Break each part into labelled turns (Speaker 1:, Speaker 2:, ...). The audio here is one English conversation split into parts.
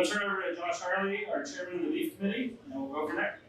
Speaker 1: going to turn over to Josh Harley, our chairman of the beef committee, and we'll go from there.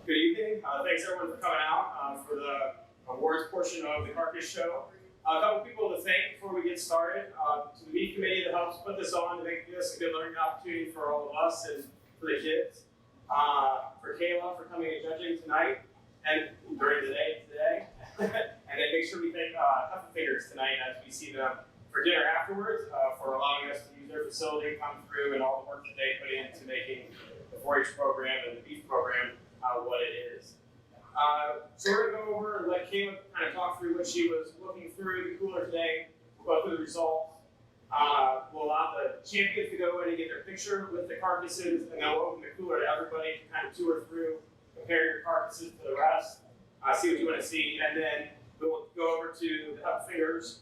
Speaker 1: Good evening. Thanks everyone for coming out for the awards portion of the Carcass Show. A couple people to thank before we get started. To the beef committee that helps put this on to make this a good learning opportunity for all of us and for the kids. For Keayla for coming and judging tonight and during the day today. And then make sure we thank Heffelfingers tonight as we see them for dinner afterwards for allowing us to use their facility, come through, and all the work that they put into making the 4-H program and the beef program what it is. So we're going to go over and let Keayla kind of talk through what she was looking through the cooler today. We'll go through the results. We'll allow the champions to go in and get their picture with the carcasses, and then we'll open the cooler to everybody to kind of tour through, compare your carcasses to the rest, see what you want to see, and then we'll go over to the Heffelfingers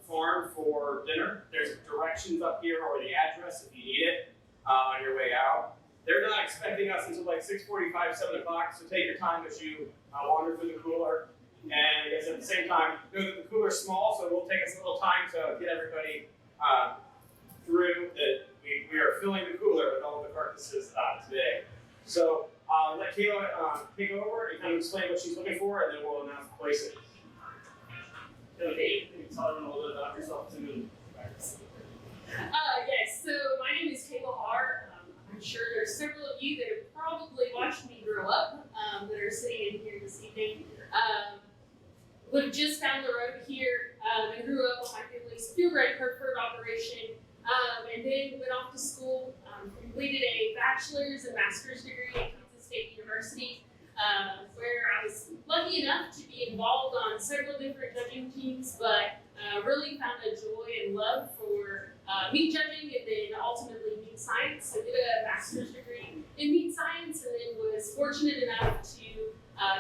Speaker 1: farm for dinner. There's directions up here or the address if you need it on your way out. They're not expecting us until like 6:45, 7 o'clock, so take your time as you wander through the cooler. And I guess at the same time, know that the cooler's small, so it will take us a little time to get everybody through that. We are filling the cooler with all the carcasses today. So let Keayla take over and kind of explain what she's looking for, and then we'll announce the places. Okay, can you tell them a little bit about yourself too?
Speaker 2: Yes, so my name is Keayla Harr. I'm sure there's several of you that have probably watched me grow up that are sitting in here this evening. Lived just down the road here and grew up with my family's purebred Hereford operation, and then went off to school, completed a bachelor's and master's degree at Kansas State University, where I was lucky enough to be involved on several different judging teams, but really found a joy and love for meat judging and then ultimately meat science. I did a master's degree in meat science and then was fortunate enough to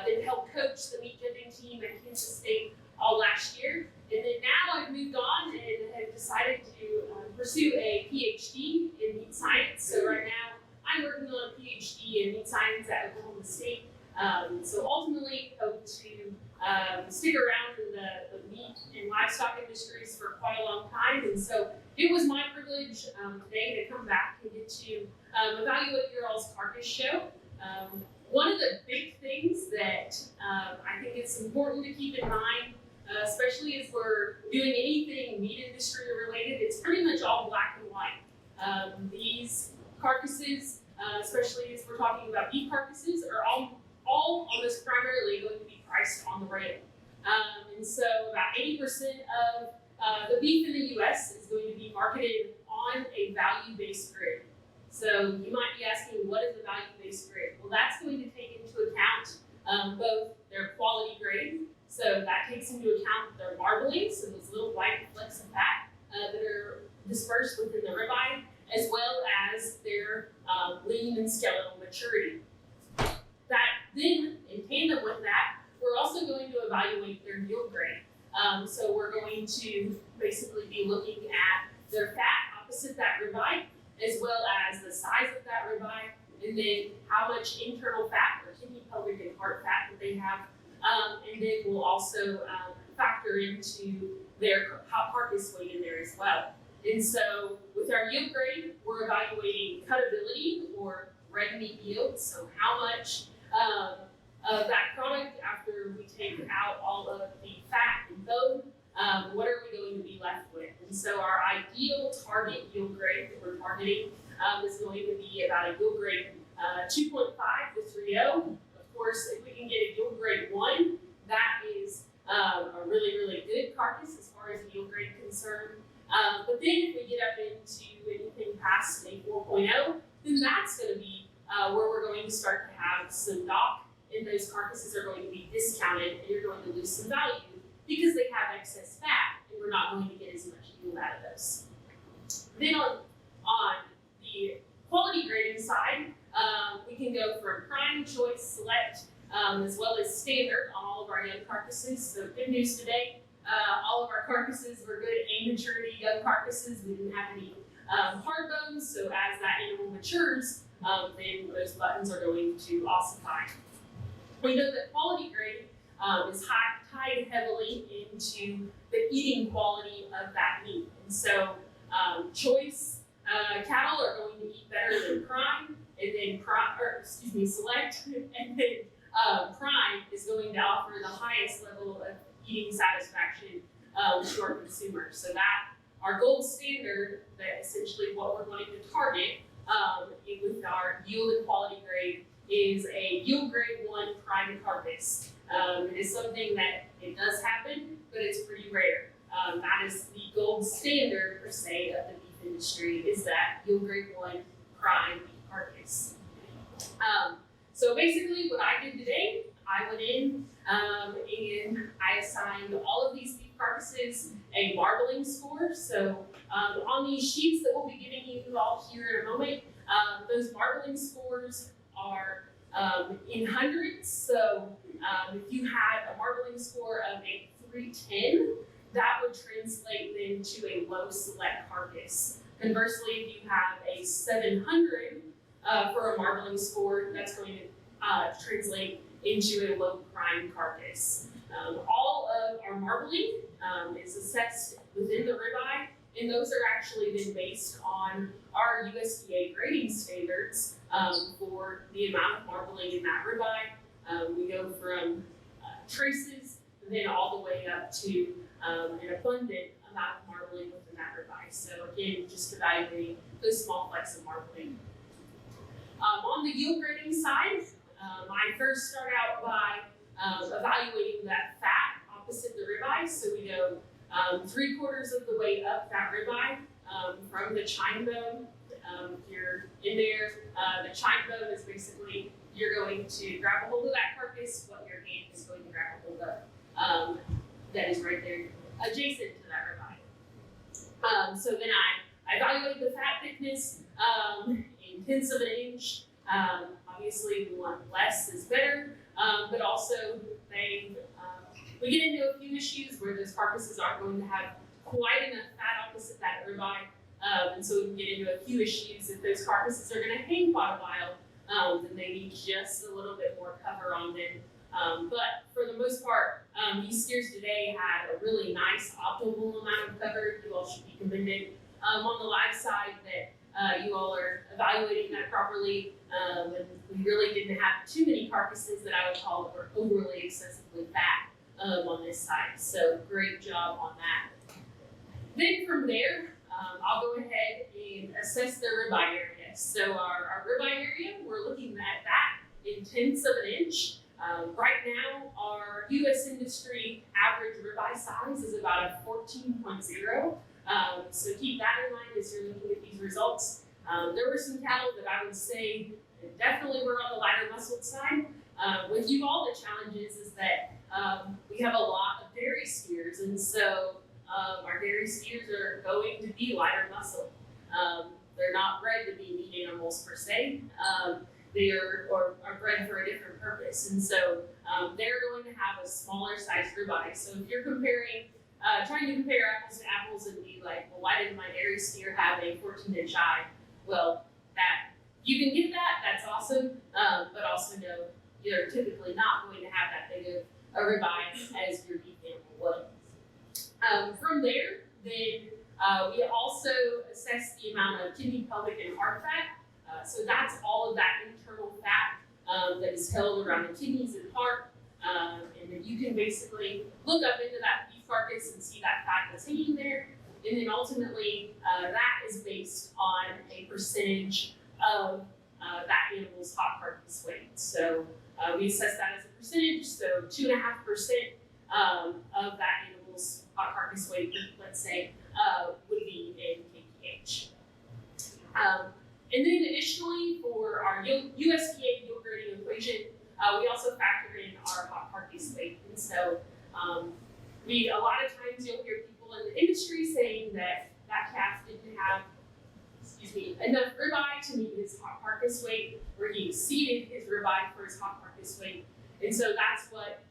Speaker 2: then help coach the meat judging team at Kansas State all last year. And then now I've moved on and have decided to pursue a PhD in meat science. So right now I'm working on a PhD in meat science at Oklahoma State. So ultimately hope to stick around in the meat and livestock industries for quite a long time. And so it was my privilege today to come back and get to evaluate your all's Carcass Show. One of the big things that I think it's important to keep in mind, especially as we're doing anything meat industry related, it's pretty much all black and white. These carcasses, especially as we're talking about beef carcasses, are all almost primarily going to be priced on the rail. And so about 80% of the beef in the U.S. is going to be marketed on a value-based grid. So you might be asking, what is a value-based grade? Well, that's going to take into account both their quality grade. So that takes into account their marbling, so those little white flecks of fat that are dispersed within the ribeye, as well as their lean and skeletal maturity. That then, in tandem with that, we're also going to evaluate their yield grade. So we're going to basically be looking at their fat opposite that ribeye, as well as the size of that ribeye, and then how much internal fat or kidney, pelvic, and heart fat that they have. And then we'll also factor into their carcass weight in there as well. And so with our yield grade, we're evaluating cuttability or red meat yield. So how much of that product, after we take out all of the fat and bone, what are we going to be left with? And so our ideal target yield grade that we're targeting is going to be about a yield grade 2.5 to 3.0. Of course, if we can get a yield grade 1, that is a really, really good carcass as far as the yield grade concerned. But then if we get up into anything past a 4.0, then that's going to be where we're going to start to have some knock, and those carcasses are going to be discounted, and you're going to lose some value because they have excess fat, and we're not going to get as much yield out of those. Then on the quality grading side, we can go from prime, choice, select, as well as standard on all of our young carcasses. So good news today, all of our carcasses were good A-maturity young carcasses. We didn't have any hard bones, so as that animal matures, then those buttons are going to ossify. We know that quality grade is tied heavily into the eating quality of that meat. And so choice cattle are going to eat better than prime, and then select, and then prime is going to offer the highest level of eating satisfaction to our consumers. So that our gold standard, that essentially what we're wanting to target with our yield and quality grade, is a yield grade 1 prime carcass. It is something that it does happen, but it's pretty rare. That is the gold standard per se of the beef industry, is that yield grade 1 prime beef carcass. So basically what I did today, I went in and I assigned all of these beef carcasses a marbling score. So on these sheets that we'll be giving you all here in a moment, those marbling scores are in hundreds. So if you had a marbling score of a 310, that would translate then to a low select carcass. Conversely, if you have a 700 for a marbling score, that's going to translate into a low prime carcass. All of our marbling is assessed within the ribeye, and those are actually then based on our USDA grading standards for the amount of marbling in that ribeye. We go from traces, then all the way up to an abundant amount of marbling within that ribeye. So again, just evaluating those small flecks of marbling. On the yield grading side, I first start out by evaluating that fat opposite the ribeye. So we go 3/4 of the way up that ribeye from the chine bone. If you're in there, the chine bone is basically, you're going to grab a hold of that carcass, what your hand is going to grab a hold of. That is right there adjacent to that ribeye. So then I evaluate the fat thickness in tenths of an inch. Obviously, we want less is better, but also we get into a few issues where those carcasses aren't going to have quite enough fat opposite that ribeye, and so we can get into a few issues. If those carcasses are going to hang quite a while, then they need just a little bit more cover on them. But for the most part, these steers today had a really nice optimal amount of cover. You all should be commended on the live side that you all are evaluating that properly, and we really didn't have too many carcasses that I would call that were overly excessively fat on this side. So great job on that. Then from there, I'll go ahead and assess the ribeye area. So our ribeye area, we're looking at that in tenths of an inch. Right now, our U.S. industry average ribeye size is about a 14.0. So keep that in mind as you're looking at these results. There were some cattle that I would say definitely were on the lighter muscled side. With you all, the challenge is that we have a lot of dairy steers, and so our dairy steers are going to be lighter muscle. They're not bred to be meat animals per se. They are bred for a different purpose, and so they're going to have a smaller size ribeye. So if you're comparing, trying to compare apples to apples and be like, well, why didn't my dairy steer have a 14-inch eye? Well, that you can get that, that's awesome, but also know you're typically not going to have that big of a ribeye as your beef animal would. From there, then we also assess the amount of kidney, pelvic, and heart fat. So that's all of that internal fat that is held around the kidneys and heart. And then you can basically look up into that beef carcass and see that fat that's hanging there. And then ultimately, that is based on a percentage of that animal's hot carcass weight. So we assess that as a percentage. So 2.5% of that animal's hot carcass weight, let's say, would be in kph. And then additionally, for our USDA yield grading equation, we also factor in our hot carcass weight. And so a lot of times you'll hear people in the industry saying that that calf didn't have, enough ribeye to meet his hot carcass weight, or he exceeded his ribeye for his hot carcass weight. And so that's what,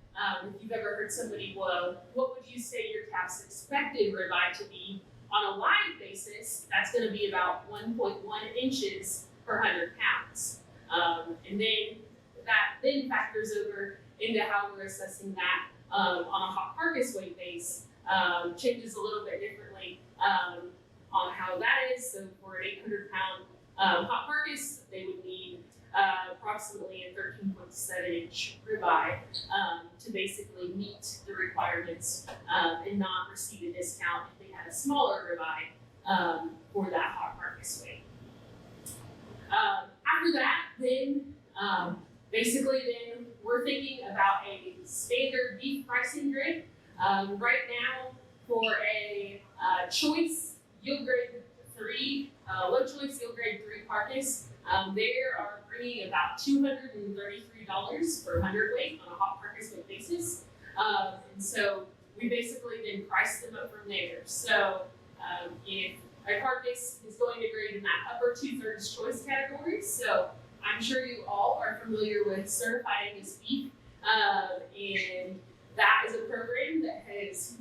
Speaker 2: if you've ever heard somebody, well, what would you say your calf's expected ribeye to be? On a live basis, that's going to be about 1.1 inches per 100 pounds. And then that then factors over into how we're assessing that on a hot carcass weight base. Changes a little bit differently. on how that is. So for an 800-pound hot carcass, they would need approximately a 13.7-inch ribeye to basically meet the requirements and not receive a discount if they had a smaller ribeye for that hot carcass weight. After that, then basically then we're thinking about a standard beef pricing grid. Right now, for a choice yield grade 3, low choice yield grade 3 carcass, they are bringing about $233 per hundredweight on a hot carcass weight basis. And so we basically then price them up from there. So if a carcass is going to grade in that upper 2/3 choice category, so I'm sure you all are familiar with certified Angus beef, and that is a program that has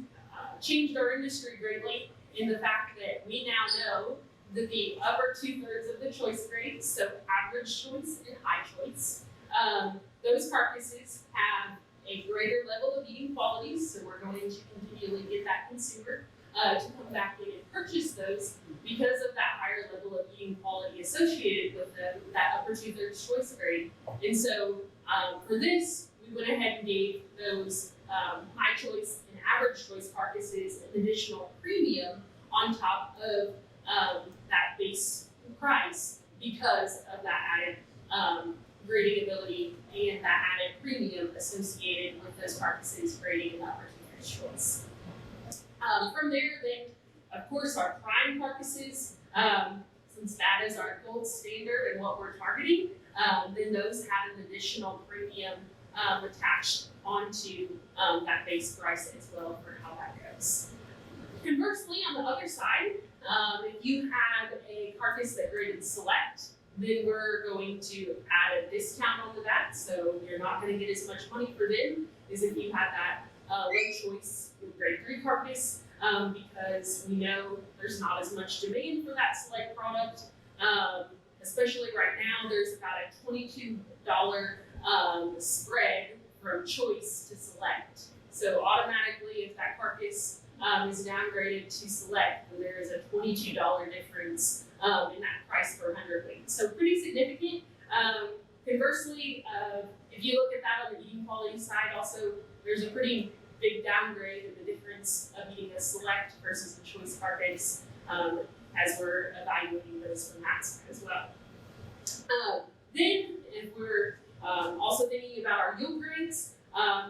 Speaker 2: changed our industry greatly in the fact that we now know that the upper 2/3 of the choice grades, so average choice and high choice, those carcasses have a greater level of eating quality, so we're going to continually get that consumer to come back in and purchase those because of that higher level of eating quality associated with that upper 2/3 choice grade. And so for this, we went ahead and gave those high choice and average choice carcasses an additional premium on top of that base price because of that added grading ability and that added premium associated with those carcasses grading in the upper 2/3 choice. From there, then, of course, our prime carcasses, since that is our gold standard and what we're targeting, then those have an additional premium attached onto that base price as well for how that goes. Conversely, on the other side, if you have a carcass that graded select, then we're going to add a discount onto that, so you're not going to get as much money for them as if you had that low choice with grade 3 carcass, because we know there's not as much demand for that select product. Especially right now, there's about a $22 spread from choice to select. So automatically, if that carcass is downgraded to select, then there is a $22 difference in that price per hundredweight. So pretty significant. Conversely, if you look at that on the eating quality side, also there's a pretty big downgrade in the difference of eating a select versus a choice carcass as we're evaluating those from that side as well. Then, if we're also thinking about our yield grades,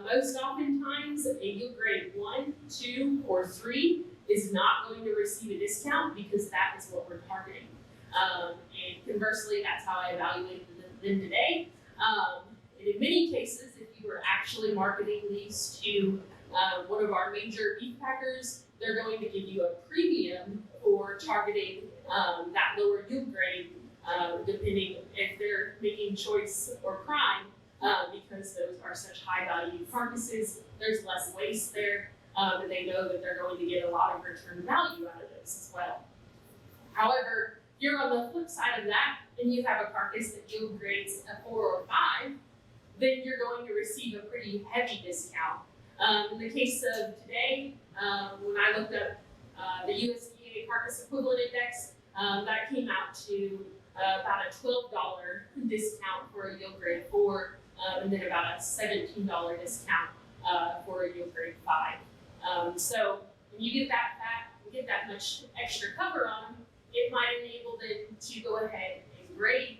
Speaker 2: most oftentimes a yield grade 1, 2, or 3 is not going to receive a discount because that is what we're targeting. And conversely, that's how I evaluated them today. And in many cases, if you were actually marketing these to one of our major beef packers, they're going to give you a premium for targeting that lower yield grade, depending if they're making choice or prime, because those are such high value carcasses. There's less waste there, and they know that they're going to get a lot of return value out of those as well. However, if you're on the flip side of that, and you have a carcass that yield grades a 4 or 5, then you're going to receive a pretty heavy discount. In the case of today, when I looked up the USDA Carcass Equivalent Index, that came out to about a $12 discount for a yield grade 4, and then about a $17 discount for a yield grade 5. So when you get that fat, you get that much extra cover on them, it might enable them to go ahead and grade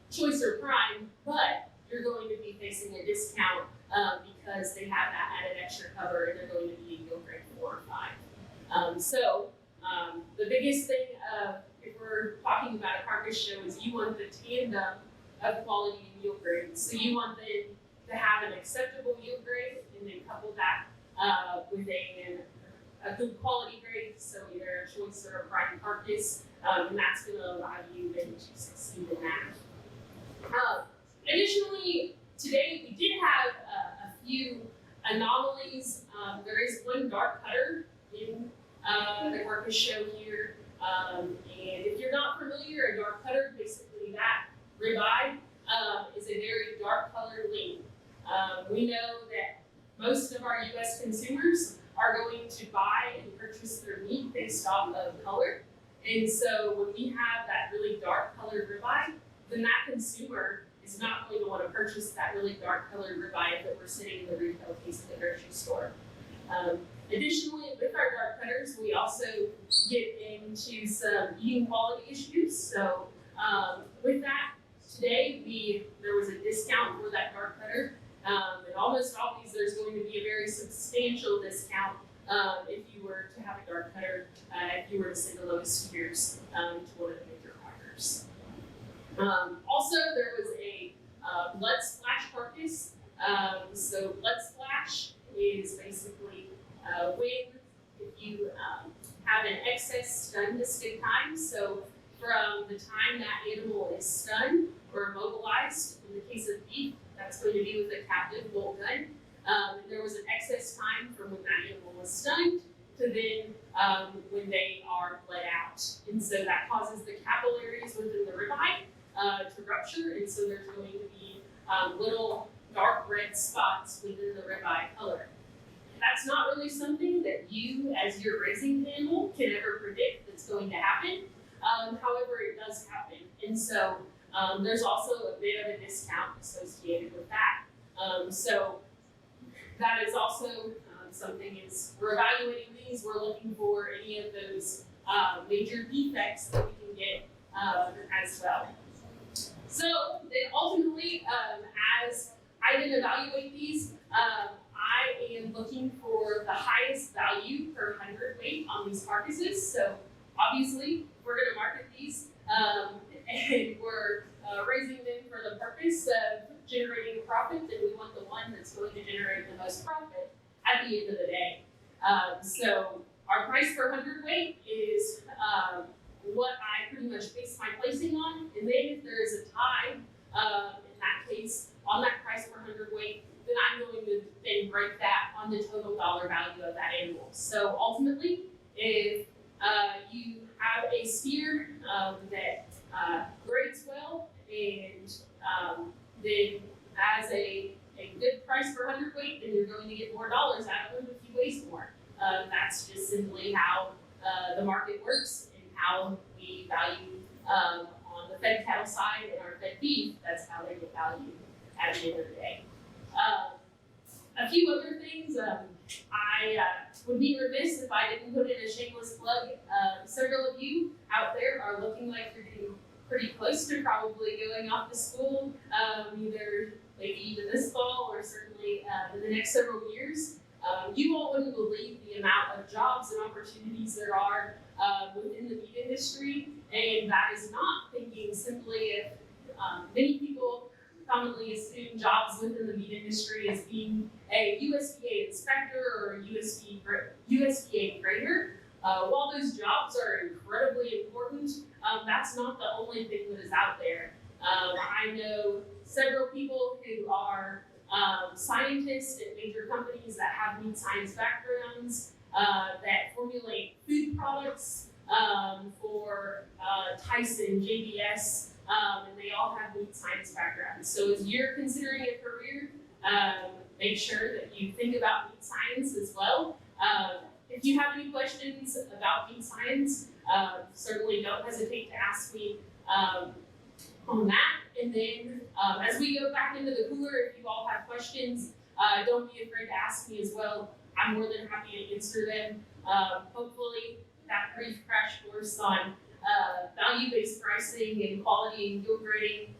Speaker 2: choice or prime, but you're going to be facing a discount because they have that added extra cover and they're going to be in yield grade 4 or 5. So the biggest thing if we're talking about a carcass show is you want the tandem of quality and yield grade. So you want them to have an acceptable yield grade and then couple that with a good quality grade, so either a choice or a prime carcass, and that's going to allow you then to succeed in that. Additionally, today we did have a few anomalies. There is one dark cutter in the carcass show here, and if you're not familiar, a dark cutter, basically that ribeye is a very dark colored lean. We know that most of our U.S. consumers are going to buy and purchase purchase their meat based off of color. And so when we have that really dark colored ribeye, then that consumer is not going to want to purchase that really dark colored ribeye if it were sitting in the retail case in the grocery store. Additionally, with our dark cutters, we also get into some eating quality issues. So with that, today there was a discount for that dark cutter. And almost always there's going to be a very substantial discount if you were to have a dark cutter, if you were to send the lowest tiers to one of the major partners. Also, there was a blood splash carcass. So blood splash is basically when if you have an excess stun distant time. So from the time that animal is stunned or immobilized, in the case of beef, that's going to be with a captive bolt gun. There was an excess time from when that animal was stunned to then when they are bled out. And so that causes the capillaries within the ribeye to rupture, and so there's going to be little dark red spots within the ribeye color. That's not really something that you, as you're raising the animal, can ever predict that's going to happen. However, it does happen. And so there's also a bit of a discount associated with that. So that is also something is we're evaluating these, we're looking for any of those major defects that we can get as well. So then ultimately, as I then evaluate these, I am looking for the highest value per hundredweight on these carcasses. So obviously, we're going to market these, and we're raising them for the purpose of generating profit, and we want the one that's going to generate the most profit at the end of the day. So our price per hundredweight is what I pretty much base my placing on, and then if there is a tie, in that case, on that price per hundredweight, then I'm going to then break that on the total dollar value of that animal. So ultimately, if you have a steer that grades well and then has a good price per hundredweight, then you're going to get more dollars out of them if you waste more. That's just simply how the market works and how we value on the fed cattle side and our fed beef. That's how they get valued at the end of the day. A few other things, I would be remiss if I didn't put in a shameless plug. Several of you out there are looking like you're getting pretty close to probably going off to school, either maybe even this fall or certainly in the next several years. You all wouldn't believe the amount of jobs and opportunities there are within the meat industry, and that is not thinking simply if many people commonly assume jobs within the meat industry as being a USDA inspector or a USDA grader. While those jobs are incredibly important, that's not the only thing that is out there. I know several people who are scientists at major companies that have meat science backgrounds that formulate food products for Tyson, JBS, and they all have meat science backgrounds. So as you're considering a career, make sure that you think about meat science as well. If you have any questions about meat science, certainly don't hesitate to ask me on that. And then as we go back into the cooler, if you all have questions, don't be afraid to ask me as well. I'm more than happy to answer them. Hopefully that brief crash course on value-based pricing and quality and yield grading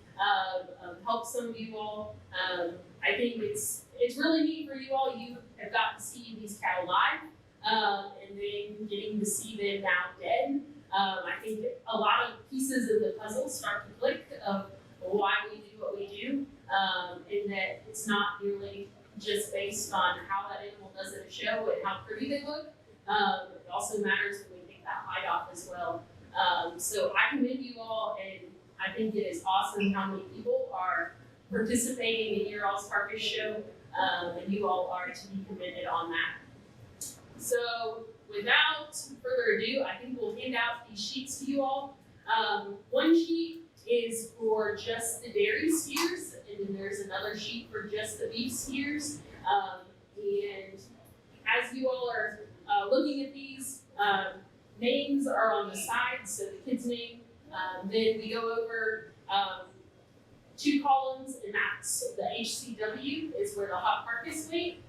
Speaker 2: helps some of you all. I think it's really neat for you all. You have got to see these cattle live, and then getting to see them now dead. I think a lot of pieces of the puzzle start to click of why we do what we do, and that it's not merely just based on how that animal does at a show and how pretty they look. It also matters when we take that hide off as well. So I commend you all, and I think it is awesome how many people are participating in your all's Carcass Show, and you all are to be commended on that. So without further ado, I think we'll hand out these sheets to you all. One sheet is for just the dairy steers, and then there's another sheet for just the beef steers. And as you all are looking at these, Names are on the sides, so the kid's name. Then we go over 2 columns, and that's the HCW is where the hot carcass weight.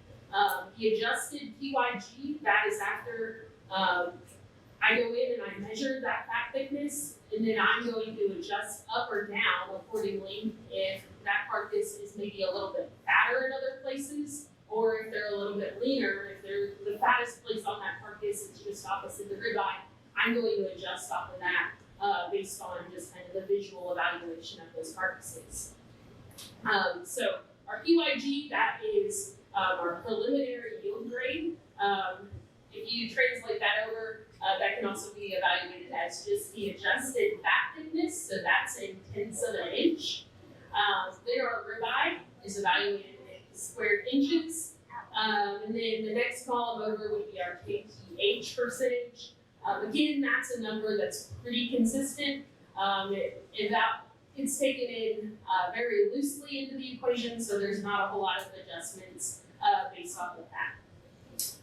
Speaker 2: The adjusted PYG, that is after I go in and I measure that fat thickness, and then I'm going to adjust up or down accordingly if that carcass is maybe a little bit fatter in other places, or if they're a little bit leaner. If they're the fattest place on that carcass is just opposite the ribeye, I'm going to adjust off of that based on just kind of the visual evaluation of those carcasses. So our PYG, that is our preliminary yield grade. If you translate that over, that can also be evaluated as just the adjusted fat thickness, so that's in tenths of an inch. Then our ribeye is evaluated in squared inches. And then the next column over would be our KPH percentage. Again, that's a number that's pretty consistent. It's taken in very loosely into the equation, so there's not a whole lot of adjustments based off of that.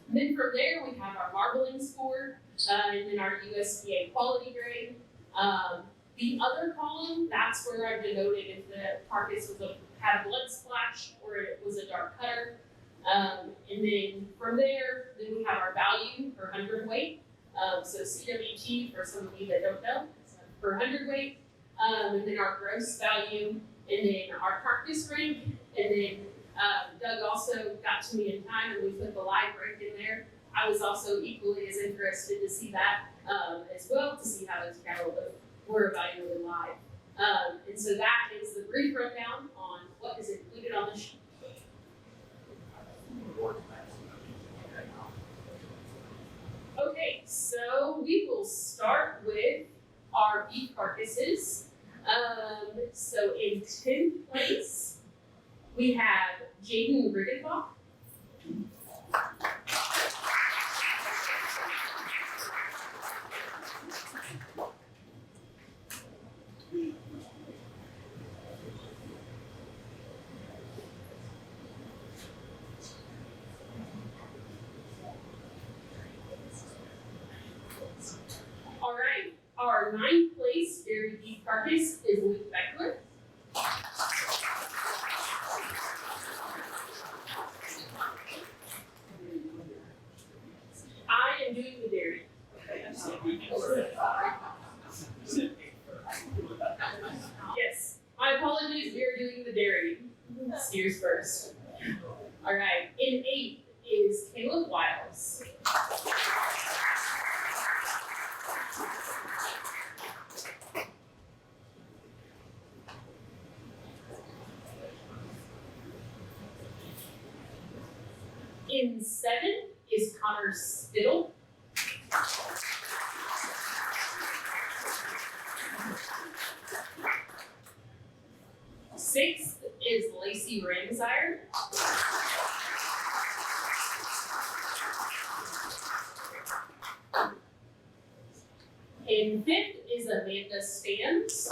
Speaker 2: And then from there, we have our marbling score, and then our USDA quality grade. The other column, that's where I've denoted if the carcass had a blood splash or it was a dark cutter. And then from there, then we have our value per hundredweight. So CWT, for some of you that don't know, per hundredweight. And then our gross value, and then our carcass rank, and then Doug also got to me in time and we put the live rank in there. I was also equally as interested to see that as well, to see how those cattle were evaluated live. And so that is the brief rundown on what is included on the sheet. Okay, so we will start with our beef carcasses. So in 10th place, we have Jaden Riggenbach. All right, our 9th place dairy beef carcass is Luke Beckler. I am doing the dairy. Yes, my apologies, we are doing the dairy. Steers first. All right, in 8th is Caleb Wiles. In 7th is Connor Spittle. Sixth is Lacey Ramsire. In 5th is Amanda Stans.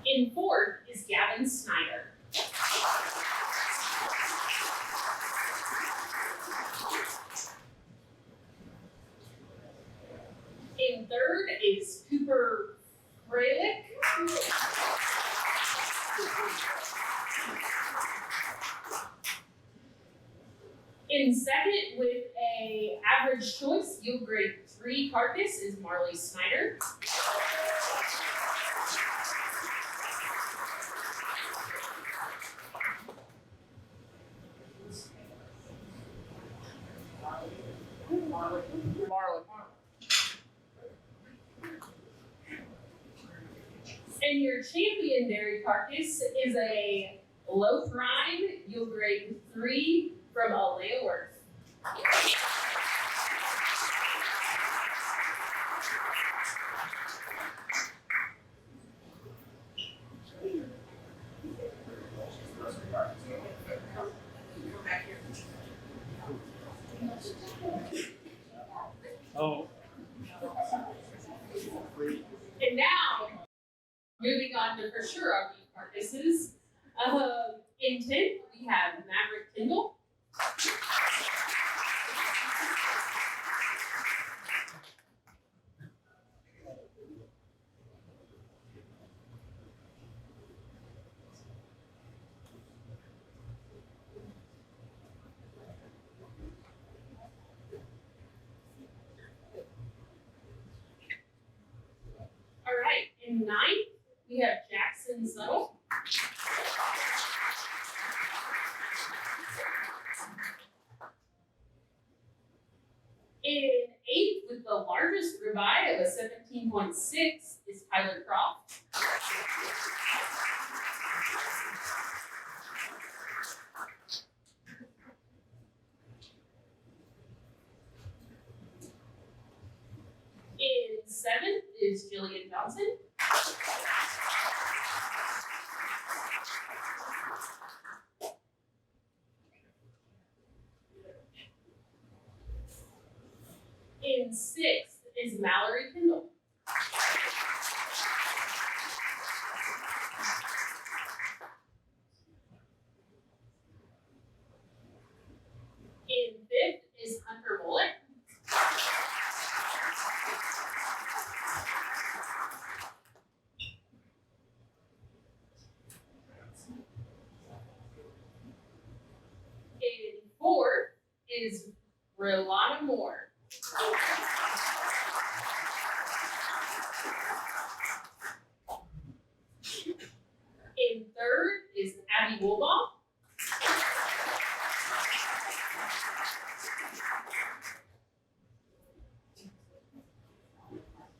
Speaker 2: In 4th is Gavin Snyder. In 3rd is Cooper Fralick. In 2nd, with a average choice, yield grade 3 carcass, is Marley Snyder. And your champion dairy carcass is a low prime, yield grade 3 from Alea Worth.
Speaker 3: Oh.
Speaker 2: And now, moving on to for sure our beef carcasses. In 10th, we have Maverick Kendall. All right, in 9th, we have Jackson Subtle. In 8th, with the largest ribeye of a 17.6, is Tyler Croft. In 7th is Jillian Johnson. In 6th is Mallory Kendall. In 5th is Hunter Bullock. In 4th is Relana Moore. In 3rd is Abby Woolbaugh.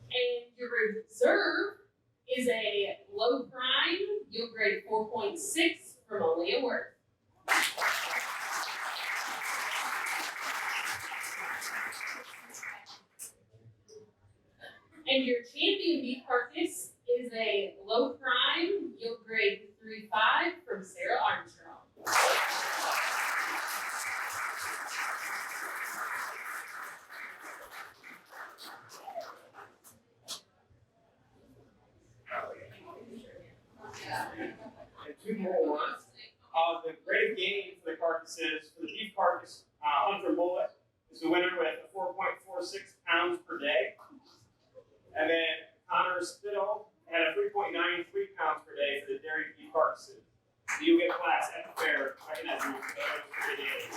Speaker 2: And your reserve is a low prime, yield grade 4.6 from Aaliyah Worth. And your champion beef carcass is a low prime, yield grade 3.5 from Sarah Armstrong.
Speaker 1: And 2 more. The grade of gain for the carcasses, for the beef carcass, Hunter Bullock is the winner with 4.46 pounds per day. And then Connor Spittle had a 3.93 pounds per day for the dairy beef carcasses. So you'll get a class at the fair recognizing you for those for the day.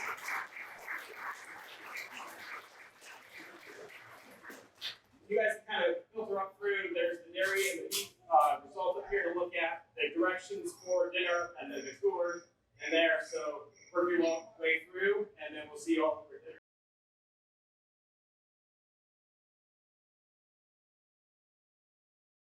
Speaker 1: You guys can kind of filter up through. There's the dairy and the beef results up here to look at, the directions for dinner, and then the cooler and there. So work your way through, and then we'll see you all